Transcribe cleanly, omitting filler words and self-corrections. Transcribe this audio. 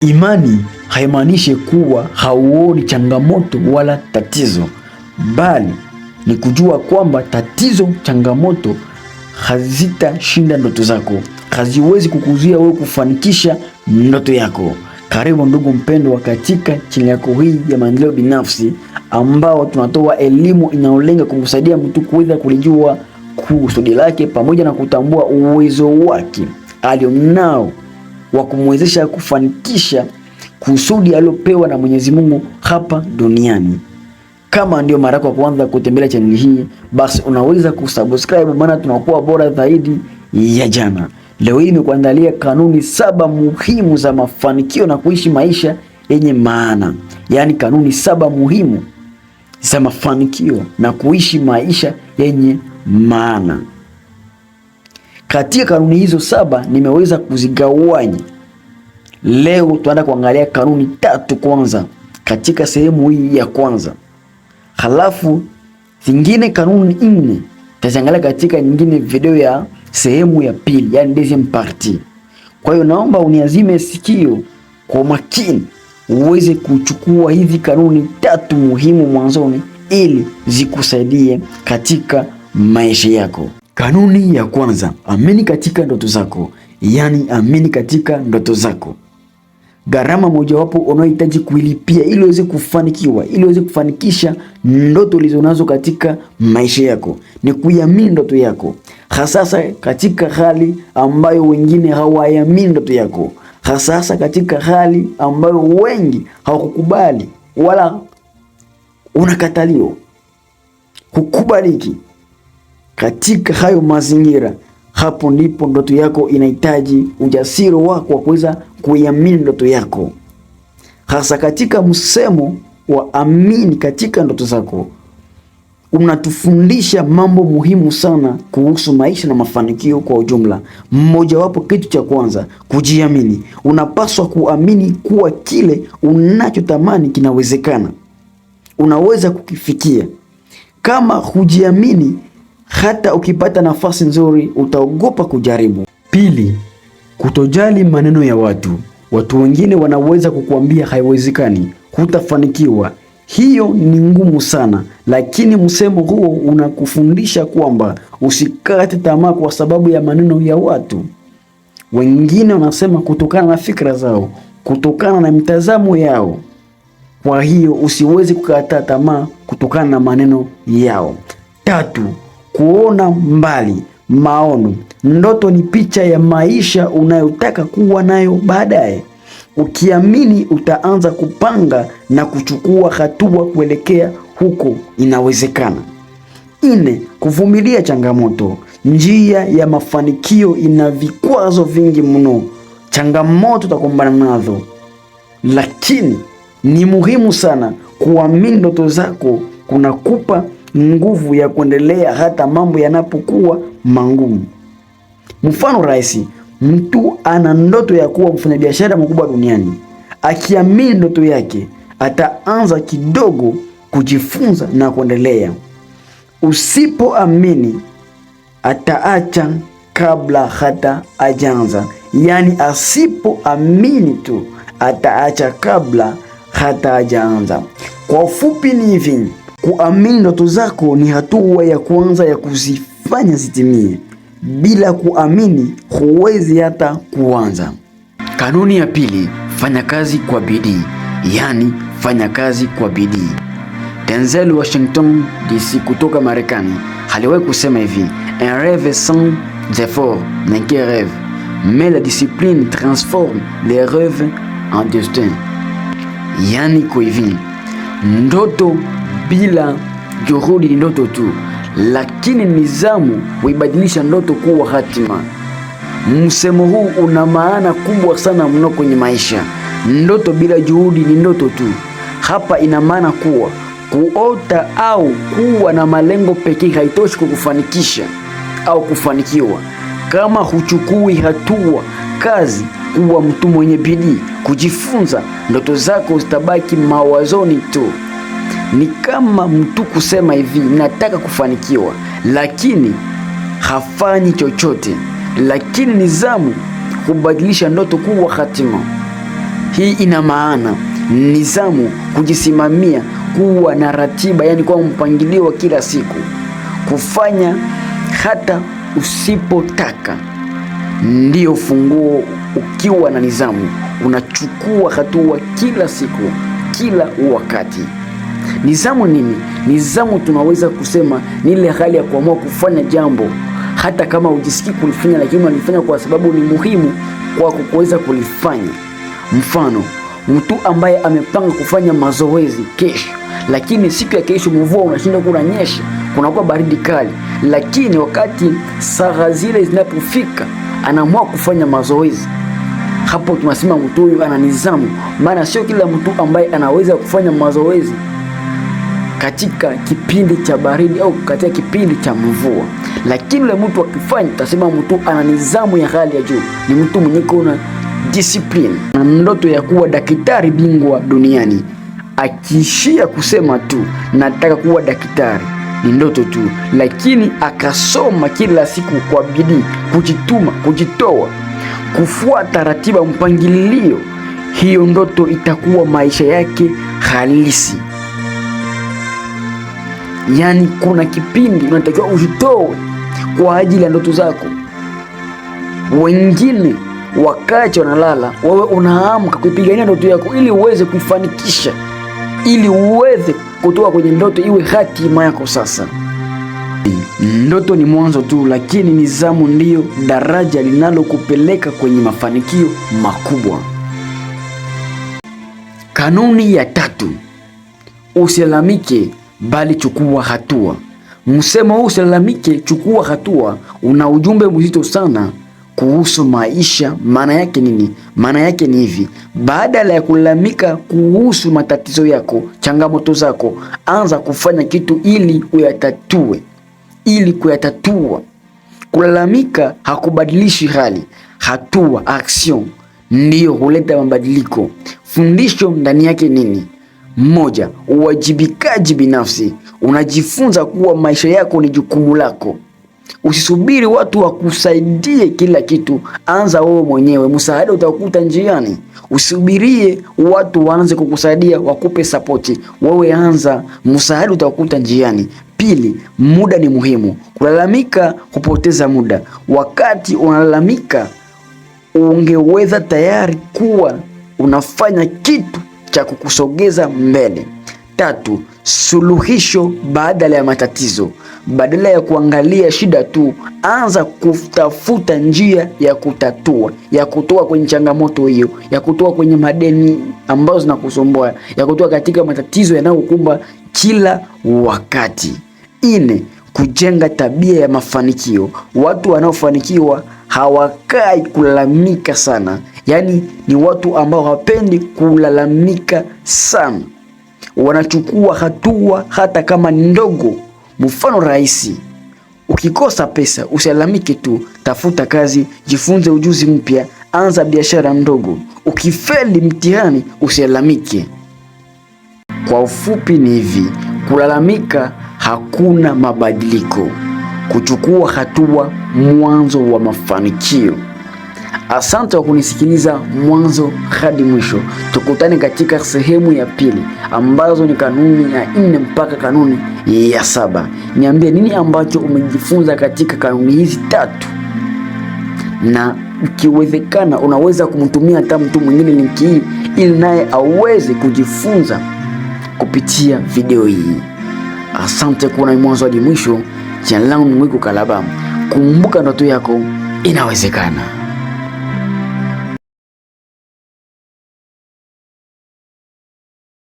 Imani haimaanishi kuwa hauoni changamoto wala tatizo, bali ni kujua kwamba tatizo, changamoto hazitashinda ndoto zako, haziwezi kukuzuia wewe kufanikisha ndoto yako. Karibu ndugu mpendwa katika channel yako hii ya maendeleo binafsi, ambao tunatoa elimu inayolenga kumsaidia mtu kuweza kulijua kusudi lake pamoja na kutambua uwezo wake alionao wa kumwezesha kufanikisha kusudi aliyopewa na Mwenyezi Mungu hapa duniani. Kama ndio mara yako ya kwanza kutembelea channel hii, basi unaweza kusubscribe, maana tunakuwa bora zaidi ya jana. Leo hii nimekuandalia kanuni 7 muhimu za mafanikio na kuishi maisha yenye maana. Yaani kanuni 7 muhimu za mafanikio na kuishi maisha yenye maana. Katika kanuni hizo 7 nimeweza kuzigawanya. Leo tunaenda kuangalia kanuni 3 kwanza katika sehemu hii ya kwanza. Halafu zingine kanuni 4 tutaziangalia katika nyingine video ya sehemu ya pili, yani deuxième partie. Kwa hiyo naomba uniazime sikio kwa makini uweze kuchukua hizi kanuni 3 muhimu mwanzoni ili zikusaidie katika maisha yako. Kanuni ya kwanza, amini katika ndoto zako. Yani amini katika ndoto zako. Gharama mojawapo unayohitaji kuilipia ili uweze kufanikiwa, ili uweze kufanikisha ndoto ulizonazo katika maisha yako, ni kuiamini ndoto yako, hasa katika hali ambayo wengine hawaiamini ndoto yako, hasa katika hali ambayo wengi hawakukubali wala unakataliwa, hukubaliki. Katika hayo mazingira, hapo ndipo ndoto yako inahitaji ujasiri wako wa kuweza kuiamini ndoto yako. Hasa katika msemo wa amini katika ndoto zako, unatufundisha mambo muhimu sana kuhusu maisha na mafanikio kwa ujumla. Mmoja wapo, kitu cha kwanza, kujiamini. Unapaswa kuamini kuwa kile unachotamani kinawezekana, unaweza kukifikia. Kama hujiamini, hata ukipata nafasi nzuri utaogopa kujaribu. Pili, kutojali maneno ya watu. Watu wengine wanaweza kukuambia haiwezekani, hutafanikiwa, hiyo ni ngumu sana, lakini msemo huo unakufundisha kwamba usikate tamaa kwa sababu ya maneno ya watu. Wengine wanasema kutokana na fikra zao, kutokana na mtazamo yao. Kwa hiyo usiwezi kukata tamaa kutokana na maneno yao. Tatu, kuona mbali. Maono. Ndoto ni picha ya maisha unayotaka kuwa nayo baadaye. Ukiamini, utaanza kupanga na kuchukua hatua kuelekea huko inawezekana. 4, kuvumilia changamoto. Njia ya mafanikio ina vikwazo vingi mno. Changamoto utakumbana nazo, lakini ni muhimu sana kuamini ndoto zako kunakupa nguvu ya kuendelea hata mambo yanapokuwa magumu. Mfano rahisi, mtu ana ndoto ya kuwa mfanyabiashara mkubwa duniani. Akiamini ndoto yake, ataanza kidogo kujifunza na kuendelea. Usipoamini, ataacha kabla hata hajaanza. Yani asipoamini tu, ataacha kabla hata hajaanza. Kwa ufupi ni hivi, kuamini ndoto zako ni hatua ya kwanza ya kuzifanya zitimie. Bila kuamini, huwezi hata kuanza. Kanuni ya pili, fanya kazi kwa bidii. Yani fanya kazi kwa bidii. Denzel Washington DC kutoka Marekani aliwahi kusema hivi: un rêve sans effort n'est qu'un rêve, mais la discipline transforme les rêves en destin. Yani kwa hivi, ndoto bila juhudi ni ndoto tu, lakini nidhamu huibadilisha ndoto kuwa hatima. Msemo huu una maana kubwa sana mno kwenye maisha. Ndoto bila juhudi ni ndoto tu. Hapa ina maana kuwa kuota au kuwa na malengo pekee haitoshi kukufanikisha au kufanikiwa. Kama huchukui hatua kazi, kuwa mtu mwenye bidii, kujifunza, ndoto zako zitabaki mawazoni tu. Ni kama mtu kusema hivi, nataka kufanikiwa, lakini hafanyi chochote. Lakini nidhamu kubadilisha ndoto kuwa hatima. Hii ina maana nidhamu, kujisimamia, kuwa na ratiba, yani kwa mpangilio wa kila siku, kufanya hata usipotaka, ndio funguo. Ukiwa na nidhamu, unachukua hatua kila siku, kila wakati. Nidhamu nini? Nidhamu tunaweza kusema ni ile hali ya kuamua kufanya jambo hata kama hujisikii kulifanya, lakini unalifanya kwa sababu ni muhimu kwa kuweza kulifanya. Mfano, mtu ambaye amepanga kufanya mazoezi kesho, lakini siku ya kesho mvua unashinda kunanyesha, kunakuwa baridi kali, lakini wakati saa zile zinapofika anaamua kufanya mazoezi, hapo tunasema mtu huyu ana nidhamu. Maana sio kila mtu ambaye anaweza kufanya mazoezi katika kipindi cha baridi au katika kipindi cha mvua, lakini yule mtu akifanya, tutasema mtu ana nidhamu ya hali ya juu, ni mtu mwenye kuna discipline na ndoto ya kuwa daktari bingwa duniani. Akiishia kusema tu nataka kuwa daktari, ni ndoto tu, lakini akasoma kila siku kwa bidii, kujituma, kujitoa, kufuata ratiba, mpangilio, hiyo ndoto itakuwa maisha yake halisi. Yani kuna kipindi unatakiwa ujitoe kwa ajili ya ndoto zako. Wengine wakati wanalala, wewe unaamka kuipigania ndoto yako ili uweze kuifanikisha, ili uweze kutoka kwenye ndoto iwe hatima yako. Sasa ndoto ni mwanzo tu, lakini nidhamu ndiyo daraja linalokupeleka kwenye mafanikio makubwa. Kanuni ya 3: usilalamike bali chukua hatua. Msemo huu usilalamike, chukua hatua una ujumbe mzito sana kuhusu maisha. Maana yake nini? Maana yake ni hivi: badala ya kulalamika kuhusu matatizo yako, changamoto zako, anza kufanya kitu ili uyatatue, ili kuyatatua. Kulalamika hakubadilishi hali, hatua, action ndiyo huleta mabadiliko. Fundisho ndani yake nini? 1. Uwajibikaji binafsi. Unajifunza kuwa maisha yako ni jukumu lako. Usisubiri watu wakusaidie kila kitu, anza wewe mwenyewe. Msaada utakuta njiani. Usubirie watu waanze kukusaidia, wakupe sapoti, wewe anza, msaada utakuta njiani. 2. Muda ni muhimu. Kulalamika hupoteza muda. Wakati unalalamika, ungeweza tayari kuwa unafanya kitu cha kukusogeza mbele. 3. Suluhisho badala ya matatizo. Badala ya kuangalia shida tu, anza kutafuta njia ya kutatua, ya kutoa kwenye changamoto hiyo, ya kutoa kwenye madeni ambazo zinakusumbua, ya kutoa katika matatizo yanayokukumba kila wakati. 4. Kujenga tabia ya mafanikio. Watu wanaofanikiwa hawakai kulalamika sana, yani ni watu ambao hawapendi kulalamika sana, wanachukua hatua hata kama ni ndogo. Mfano rahisi: ukikosa pesa usilalamike tu, tafuta kazi, jifunze ujuzi mpya, anza biashara ndogo. Ukifeli mtihani usilalamike. Kwa ufupi ni hivi: kulalamika hakuna mabadiliko, kuchukua hatua mwanzo wa mafanikio. Asante kwa kunisikiliza mwanzo hadi mwisho. Tukutane katika sehemu ya pili, ambazo ni kanuni ya 4 mpaka kanuni ya 7. Niambie nini ambacho umejifunza katika kanuni hizi 3, na ikiwezekana unaweza kumtumia hata mtu mwingine linki hii ili naye aweze kujifunza kupitia video hii. Asante kuona mwanzo hadi mwisho. Jina langu ni Mwiko Kalaba. Kumbuka ndoto yako inawezekana.